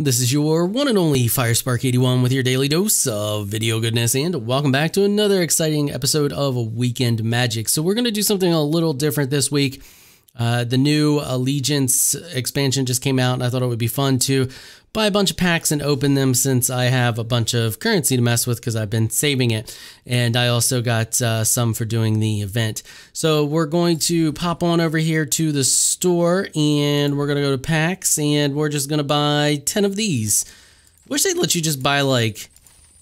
This is your one and only 𝐈𝙪𝙩𝙀81 with your daily dose of video goodness, and welcome back to another exciting episode of Weekend Magic. So we're going to do something a little different this week. The new Allegiance expansion just came out, and I thought it would be fun to buy a bunch of packs and open them since I have a bunch of currency to mess with because I've been saving it. And I also got some for doing the event. So we're going to pop on over here to the store, and we're going to go to packs, and we're just going to buy 10 of these. Wish they'd let you just buy like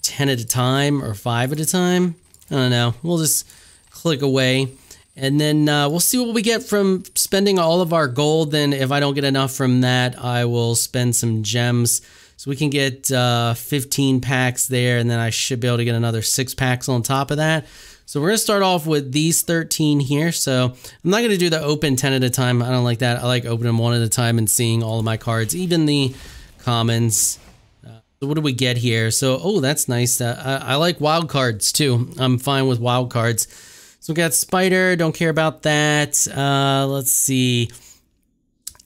10 at a time or 5 at a time. I don't know. We'll just click away. And then we'll see what we get from spending all of our gold. Then if I don't get enough from that, I will spend some gems. So we can get 15 packs there, and then I should be able to get another 6 packs on top of that. So we're going to start off with these 13 here. So I'm not going to do the open 10 at a time. I don't like that. I like opening them one at a time and seeing all of my cards, even the commons. So what do we get here? So, oh, that's nice. I like wild cards too. I'm fine with wild cards. So we got Spider, don't care about that. Let's see.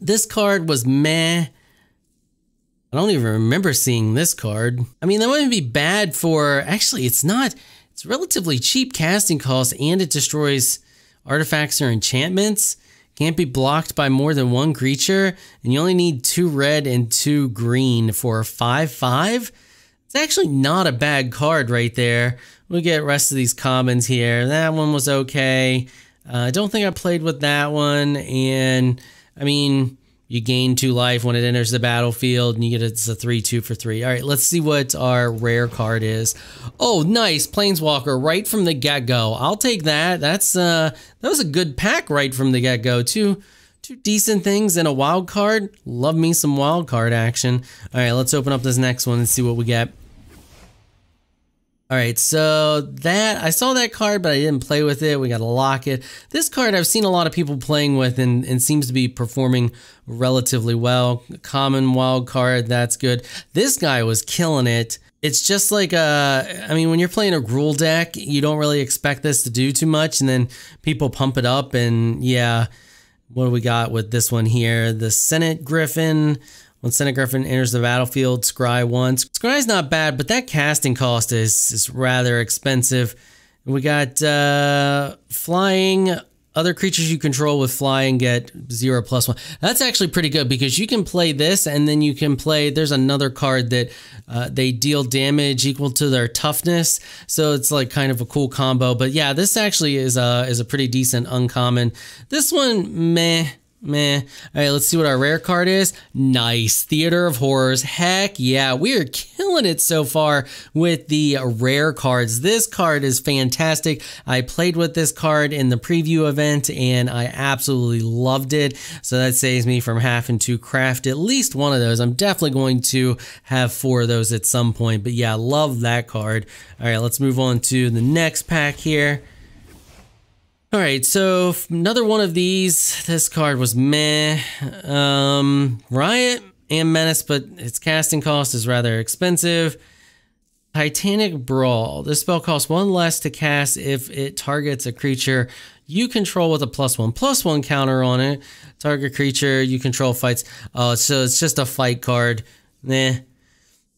This card was meh. I don't even remember seeing this card. I mean, that wouldn't be bad for, actually, it's not. It's relatively cheap casting cost, and it destroys artifacts or enchantments. Can't be blocked by more than one creature, and you only need 2 red and 2 green for a 5/5. It's actually not a bad card right there. We'll get the rest of these commons here. That one was okay. I don't think I played with that one. And I mean, you gain 2 life when it enters the battlefield, and you get it's a 3/2 for 3. All right, let's see what our rare card is. Oh, nice. Planeswalker right from the get-go. I'll take that. That was a good pack right from the get-go. Two decent things and a wild card. Love me some wild card action. All right, let's open up this next one and see what we get. All right, so that I saw that card, but I didn't play with it. We got to lock it. This card I've seen a lot of people playing with and seems to be performing relatively well. Common wild card, that's good. This guy was killing it. It's just like I mean, when you're playing a Gruul deck, you don't really expect this to do too much, and then people pump it up, and yeah. What do we got with this one here? The Senate Griffin. When Senate Griffin enters the battlefield, scry once. Scry's not bad, but that casting cost is rather expensive. We got flying. Other creatures you control with flying get 0+1. That's actually pretty good because you can play this, and then you can play, there's another card that they deal damage equal to their toughness. So it's like kind of a cool combo. But yeah, this actually is a pretty decent uncommon. This one, meh. Meh. All right, let's see what our rare card is. Nice. Theater of Horrors. Heck yeah. We are killing it so far with the rare cards. This card is fantastic. I played with this card in the preview event, and I absolutely loved it. So that saves me from having to craft at least one of those. I'm definitely going to have 4 of those at some point. But yeah, love that card. All right, let's move on to the next pack here. All right, so another one of these. This card was meh. Riot and Menace, but its casting cost is rather expensive. Titanic Brawl. This spell costs 1 less to cast if it targets a creature you control with a +1/+1 counter on it. Target creature you control fights. Oh, so it's just a fight card. Nah.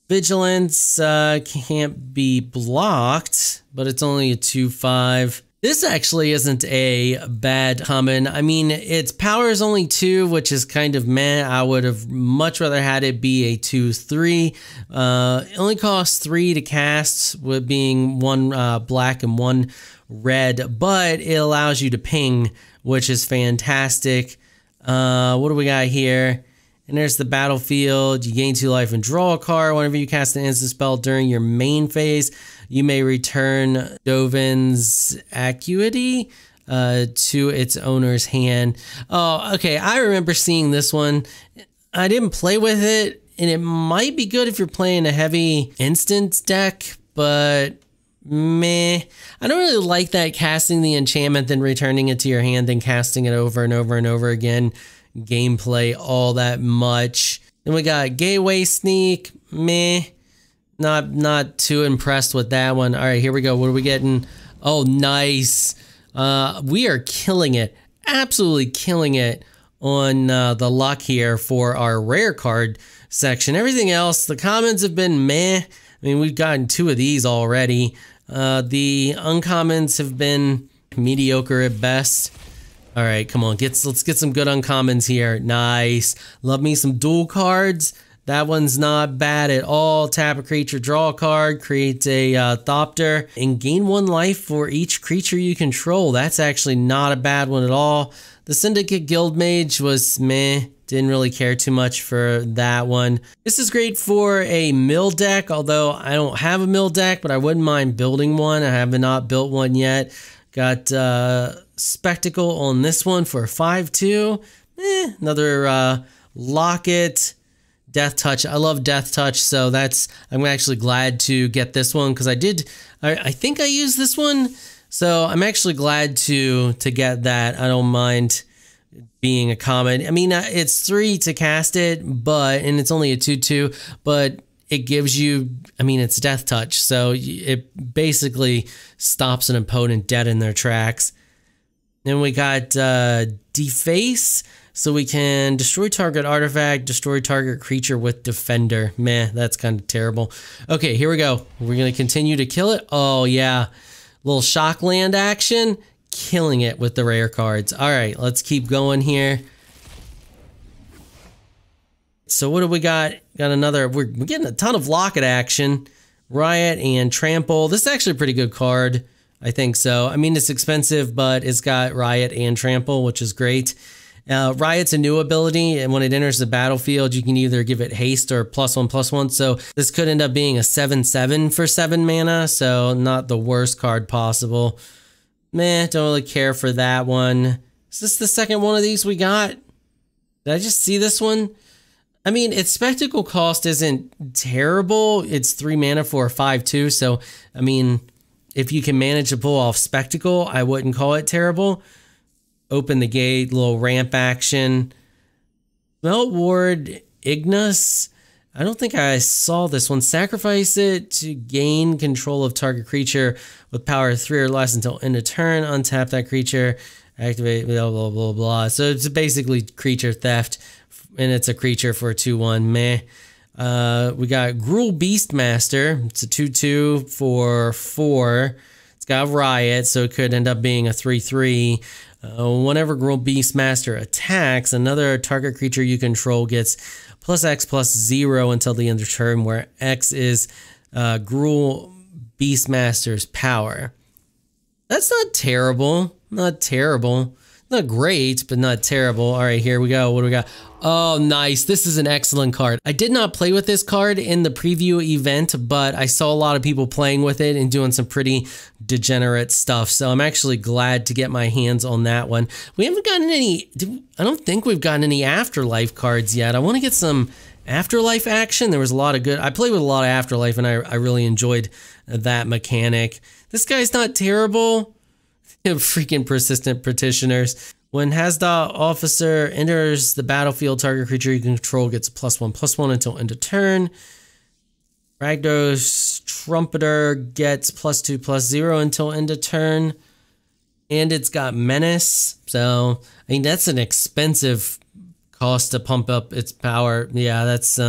Vigilance can't be blocked, but it's only a 2/5. This actually isn't a bad common. I mean, its power is only 2, which is kind of meh. I would have much rather had it be a 2/3. It only costs 3 to cast, with being 1 black and 1 red, but it allows you to ping, which is fantastic. What do we got here? And there's the battlefield. You gain 2 life and draw a card. Whenever you cast an instant spell during your main phase, you may return 𝐆𝐞𝐭 𝐒𝐤𝐢𝐚𝐥 to its owner's hand. Oh, okay. I remember seeing this one. I didn't play with it, and it might be good if you're playing a heavy instant deck, but meh. I don't really like that casting the enchantment, then returning it to your hand, then casting it over and over and over again. Gameplay all that much. Then we got Gateway Sneak. Meh. Not too impressed with that one. All right, here we go. What are we getting? Oh, nice. We are killing it. Absolutely killing it on the luck here for our rare card section. Everything else, the commons have been meh. I mean, we've gotten 2 of these already. The uncommons have been mediocre at best. All right, come on, let's get some good uncommons here. Nice. Love me some dual cards. That one's not bad at all. Tap a creature, draw a card, create a 𝐆𝙪𝙩𝙧𝙤, and gain 1 life for each creature you control. That's actually not a bad one at all. The 𝐷𝐿𝐴𝐴𝐷𝐿𝐴𝐴𝐷 was meh. Didn't really care too much for that one. This is great for a mill deck, although I don't have a mill deck, but I wouldn't mind building one. I have not built one yet. Got Spectacle on this one for 5/2. Another Locket. Death Touch. I love Death Touch, so I'm actually glad to get this one because I think I used this one. So I'm actually glad to get that. I don't mind being a common. I mean, it's 3 to cast it, and it's only a 2/2, but it gives you, I mean, it's Death Touch, so it basically stops an opponent dead in their tracks. Then we got Deface, so we can destroy target artifact, destroy target creature with Defender. Meh, that's kind of terrible. Okay, here we go. We're going to continue to kill it. Oh, yeah. Little shock land action. Killing it with the rare cards. All right, let's keep going here. So what do we got? Got another, we're getting a ton of Locket action. Riot and Trample. This is actually a pretty good card. I think so. I mean, it's expensive, but it's got Riot and Trample, which is great. Riot's a new ability, and when it enters the battlefield, you can either give it haste or +1/+1. So this could end up being a 7/7 for 7 mana, so not the worst card possible. Meh, don't really care for that one. Is this the second one of these we got? Did I just see this one? I mean, its spectacle cost isn't terrible. It's 3 mana for a 5/2, so I mean, if you can manage to pull off Spectacle, I wouldn't call it terrible. Open the gate, little ramp action. Melt Ward Ignis. I don't think I saw this one. Sacrifice it to gain control of target creature with power 3 or less until end of turn. Untap that creature. Activate, blah, blah, blah, blah. So it's basically creature theft, and it's a creature for a 2/1. Meh. We got Gruul Beastmaster. It's a 2/2 for 4. It's got Riot, so it could end up being a 3/3. Whenever Gruul Beastmaster attacks, another target creature you control gets +X/+0 until the end of turn, where X is Gruul Beastmaster's power. That's not terrible. Not terrible. Not great, but not terrible. All right, here we go. What do we got? Oh, nice. This is an excellent card. I did not play with this card in the preview event, but I saw a lot of people playing with it and doing some pretty degenerate stuff. So I'm actually glad to get my hands on that one. We haven't gotten any, I don't think we've gotten any Afterlife cards yet. I want to get some Afterlife action. There was a lot of good, I played with a lot of Afterlife and I really enjoyed that mechanic. This guy's not terrible. Freaking Persistent Petitioners. When Hasda Officer enters the battlefield, target creature you control gets a +1/+1 until end of turn. Rakdos Trumpeter gets +2/+0 until end of turn. And it's got Menace. So, I mean, that's an expensive cost to pump up its power. Yeah, that's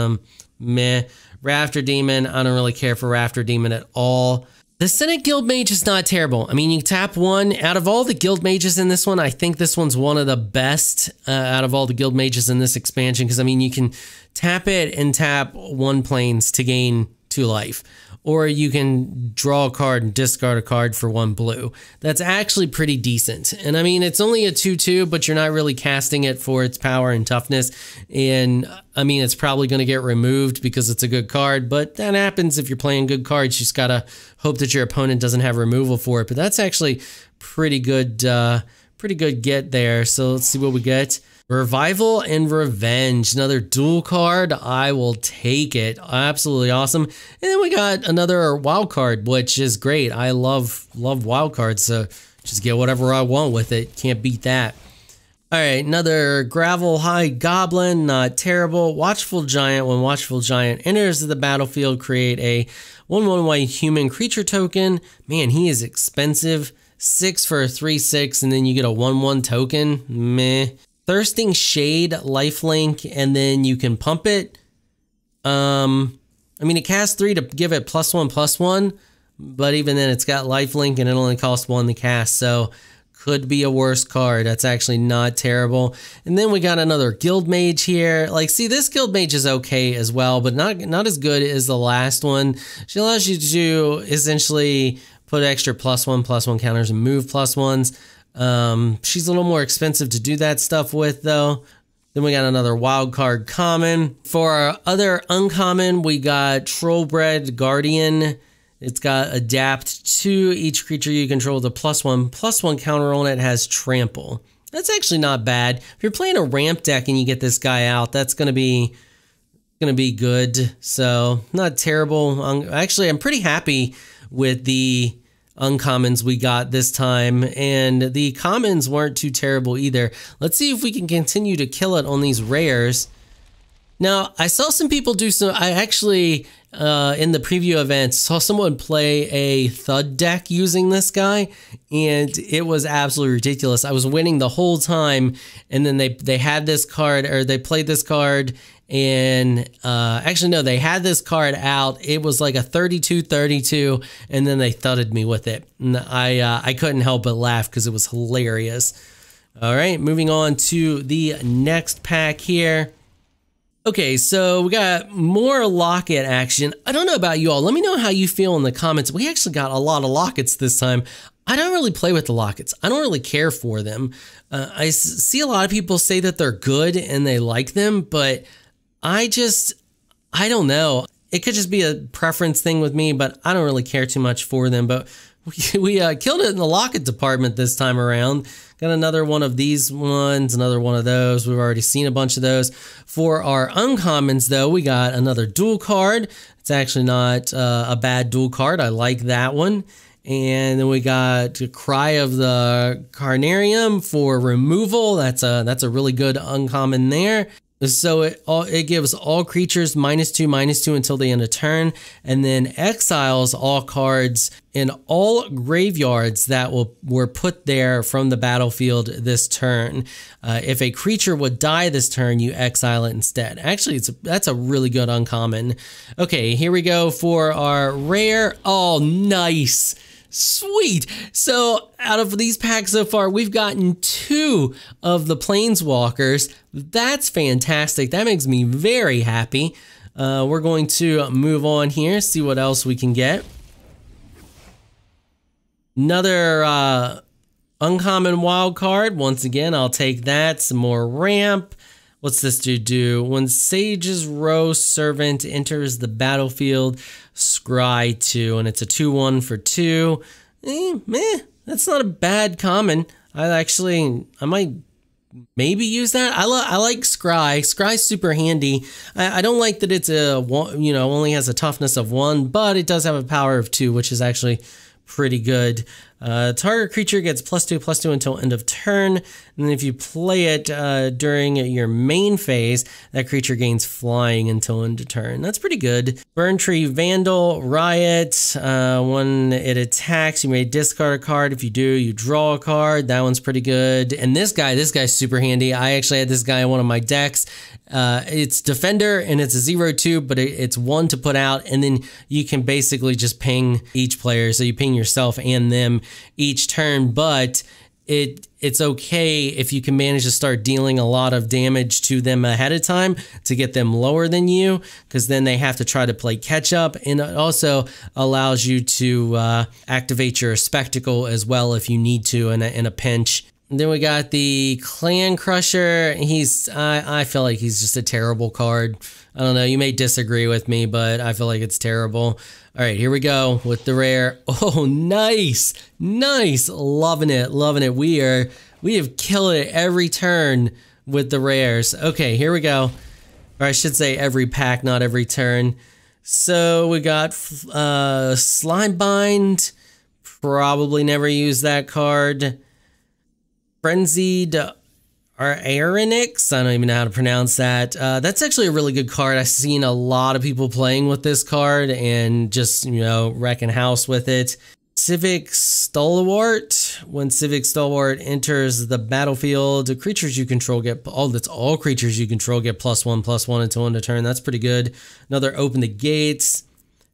meh. Rafter Demon. I don't really care for Rafter Demon at all. The Senate Guild Mage is not terrible. I mean, you tap one. Out of all the Guild Mages in this one, I think this one's one of the best out of all the Guild Mages in this expansion. Because, I mean, you can tap it and tap 1 planes to gain 2 life. Or you can draw a card and discard a card for 1 blue. That's actually pretty decent. And, I mean, it's only a 2/2, but you're not really casting it for its power and toughness. And, I mean, it's probably going to get removed because it's a good card. But that happens if you're playing good cards. You just got to hope that your opponent doesn't have removal for it. But that's actually pretty good get there. So let's see what we get. Revival and Revenge, another dual card. I will take it. Absolutely awesome. And then we got another wild card, which is great. I love wild cards, so just get whatever I want with it. Can't beat that. All right, another Gravel High Goblin, not terrible. Watchful Giant. When Watchful Giant enters the battlefield, create a 1/1 white human creature token. Man, he is expensive. 6 for a 3/6, and then you get a 1/1 token. Meh. Thirsting Shade lifelink, and then you can pump it. I mean, it casts 3 to give it +1/+1, but even then it's got lifelink and it only costs 1 to cast, so could be a worse card. That's actually not terrible. And then we got another Guild Mage here. Like, see, this Guild Mage is okay as well, but not as good as the last one. She allows you to essentially put extra +1/+1 counters and move +1s. She's a little more expensive to do that stuff with, though. Then we got another wild card common. For our other uncommon, we got Trollbred Guardian. It's got adapt to each creature you control with a +1/+1 counter on it, has trample. That's actually not bad. If you're playing a ramp deck and you get this guy out, that's gonna be good. So not terrible. Actually, I'm pretty happy with the uncommons we got this time, and the commons weren't too terrible either. Let's see if we can continue to kill it on these rares. Now, I saw some people do some, I actually, in the preview event, saw someone play a Thud deck using this guy, and it was absolutely ridiculous. I was winning the whole time, and then they had this card, or they played this card, and actually, no, they had this card out. It was like a 32-32, and then they thudded me with it. And I couldn't help but laugh because it was hilarious. All right, moving on to the next pack here. Okay, so we got more locket action. I don't know about you all. Let me know how you feel in the comments. We actually got a lot of lockets this time. I don't really play with the lockets. I don't really care for them. I see a lot of people say that they're good and they like them, but I don't know. It could just be a preference thing with me, but I don't really care too much for them. But we killed it in the locket department this time around. Got another one of these ones, another one of those. We've already seen a bunch of those. For our uncommons, though, we got another dual card. It's actually not a bad dual card. I like that one. And then we got Cry of the Carnarium for removal. That's a really good uncommon there. So it gives all creatures -2/-2 until the end of turn, and then exiles all cards in all graveyards that were put there from the battlefield this turn. If a creature would die this turn, you exile it instead. Actually, that's a really good uncommon. Okay, here we go for our rare. Oh, nice. Sweet. So out of these packs so far, we've gotten 2 of the Planeswalkers. That's fantastic. That makes me very happy. We're going to move on here, see what else we can get. Another uncommon wild card. Once again, I'll take that. Some more ramp. What's this dude do? When Sage's Row Servant enters the battlefield, scry 2, and it's a 2/1 for 2. That's not a bad common. I might maybe use that. I like scry. Scry's super handy. I don't like that it's only has a toughness of 1, but it does have a power of 2, which is actually pretty good. Target creature gets +2/+2 until end of turn, and then if you play it during your main phase, that creature gains flying until end of turn. That's pretty good. Burn Tree Vandal, Riot. When it attacks, you may discard a card. If you do, you draw a card. That one's pretty good. And this guy's super handy. I actually had this guy in one of my decks. It's Defender, and it's a 0/2, but it's 1 to put out, and then you can basically just ping each player. So you ping yourself and them each turn, but it's okay if you can manage to start dealing a lot of damage to them ahead of time to get them lower than you, because then they have to try to play catch up. And it also allows you to activate your Spectacle as well if you need to in a pinch. And then we got the Clan Crusher. I feel like he's just a terrible card. I don't know, you may disagree with me, but I feel like it's terrible. All right, here we go with the rare. Oh, nice. Nice. Loving it. Loving it. We have killed it every turn with the rares. Okay, here we go. Or I should say every pack, not every turn. So we got Slimebind. Probably never use that card. Frenzied Aeronix. I don't even know how to pronounce that. That's actually a really good card. I've seen a lot of people playing with this card and just, wrecking house with it. Civic Stalwart. When Civic Stalwart enters the battlefield, the creatures you control get, oh, that's all creatures you control get +1/+1 until end of turn. That's pretty good. Another Open the Gates.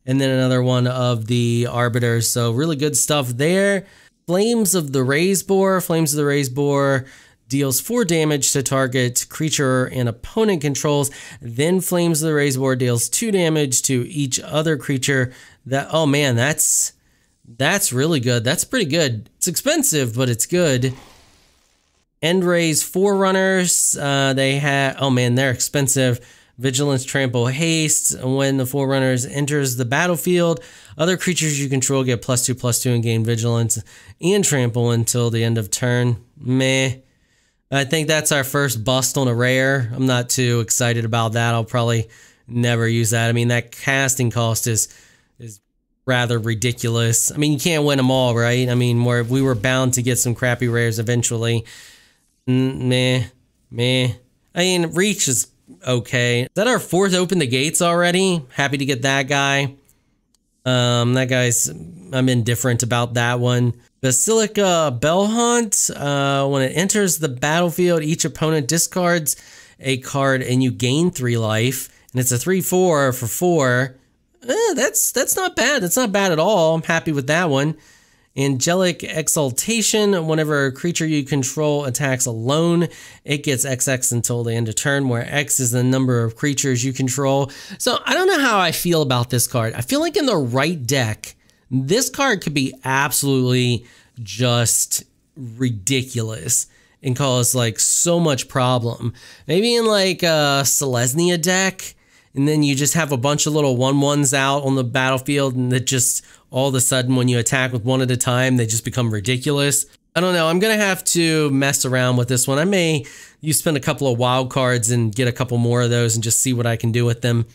And then another one of the Arbiters. So really good stuff there. Flames of the 𝐆𝐸⁸. Flames of the 𝐆𝐸⁸ deals 4 damage to target creature and opponent controls. Then Flames of the 𝐆𝐸⁸ deals 2 damage to each other creature. That, oh man, that's really good. That's pretty good. It's expensive, but it's good. End-Raze Forerunners. They have, oh man, they're expensive. Vigilance, Trample, Haste. When the Forerunners enters the battlefield, other creatures you control get +2/+2 and gain Vigilance and Trample until the end of turn. Meh. I think that's our first bust on a rare. I'm not too excited about that. I'll probably never use that. I mean, that casting cost is rather ridiculous. I mean, you can't win them all, right? I mean, we were bound to get some crappy rares eventually. Meh. I mean, Reach is okay. Is that our 4th Open the Gates already? Happy to get that guy. That guy's, I'm indifferent about that one. Basilica Bellhaunt. When it enters the battlefield, each opponent discards a card and you gain 3 life. And it's a 3/4 for 4. That's not bad. That's not bad at all. I'm happy with that one. Angelic Exaltation. Whenever a creature you control attacks alone, it gets XX until the end of turn, where X is the number of creatures you control. So I don't know how I feel about this card. I feel like in the right deck, this card could be absolutely just ridiculous and cause like so much problem. Maybe in like a Selesnya deck, and then you just have a bunch of little 1/1s out on the battlefield, and that just all of a sudden when you attack with one at a time, they just become ridiculous. I don't know. I'm going to have to mess around with this one. I may spend a couple of wild cards and get a couple more of those and just see what I can do with them.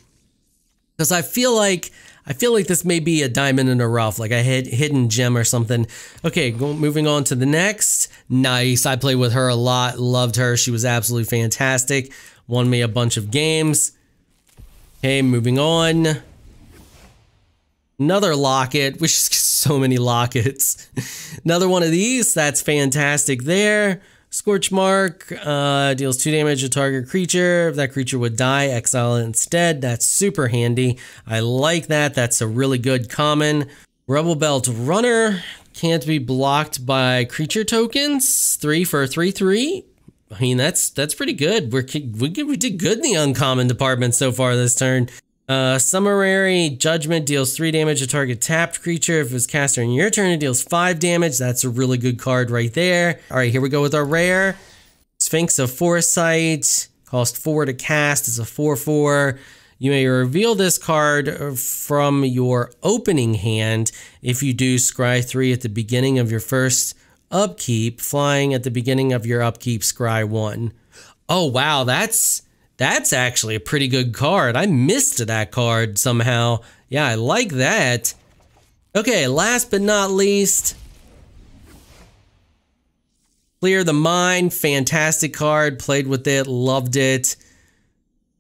Because I feel like this may be a diamond in the rough, like a hidden gem or something. Okay, moving on to the next. Nice. I played with her a lot. Loved her. She was absolutely fantastic. Won me a bunch of games. Okay, moving on. Another locket, which is so many lockets. Another one of these, that's fantastic there. Scorch Mark deals 2 damage to target creature. If that creature would die, exile it instead. That's super handy. I like that. That's a really good common. Rebel Belt Runner can't be blocked by creature tokens. 3 for a 3/3. I mean, that's pretty good. We did good in the uncommon department so far this turn. Summary Judgment deals 3 damage to target tapped creature. If it's cast during your turn, it deals 5 damage. That's a really good card right there. All right, here we go with our rare. Sphinx of Foresight. Cost 4 to cast. It's a 4/4. You may reveal this card from your opening hand. If you do, scry 3 at the beginning of your first upkeep. Flying at the beginning of your upkeep, scry 1. Oh, wow, that's actually a pretty good card. I missed that card somehow. Yeah, I like that. Okay, last but not least, Clear the Mind. Fantastic card. Played with it. Loved it.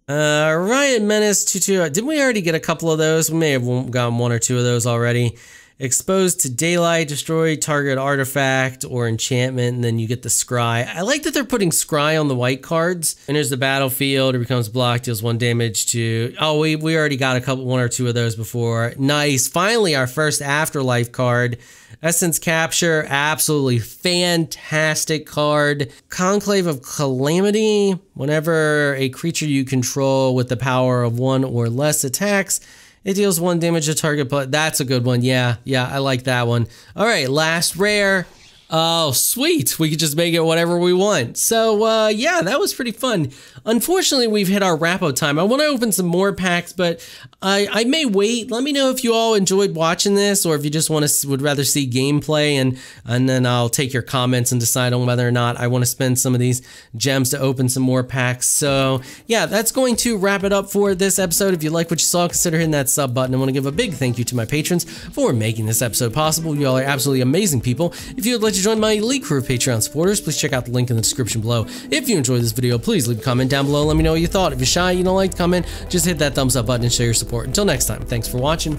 Riot Menace 2/2. Didn't we already get a couple of those? We may have gotten 1 or 2 of those already. Exposed to daylight, destroy target artifact or enchantment, and then you get the scry. I like that they're putting scry on the white cards. Enters the battlefield, it becomes blocked, deals 1 damage to... Oh, we already got 1 or 2 of those before. Nice. Finally, our first Afterlife card. Essence Capture, absolutely fantastic card. Conclave of Calamity. Whenever a creature you control with the power of 1 or less attacks, it deals 1 damage to target, but that's a good one. Yeah, I like that one. All right, last rare. Oh, sweet. We could just make it whatever we want. So, yeah, that was pretty fun. Unfortunately, we've hit our wrap-up time. I want to open some more packs, but I may wait. Let me know if you all enjoyed watching this or if you just would rather see gameplay, and then I'll take your comments and decide on whether or not I want to spend some of these gems to open some more packs. So, yeah, that's going to wrap it up for this episode. If you like what you saw, consider hitting that sub button. I want to give a big thank you to my patrons for making this episode possible. You all are absolutely amazing people. If you would like to join my elite crew of Patreon supporters, please check out the link in the description below. If you enjoyed this video, please leave a comment down below. Let me know what you thought. If you're shy, you don't like to comment, just hit that thumbs up button and show your support. Until next time, thanks for watching.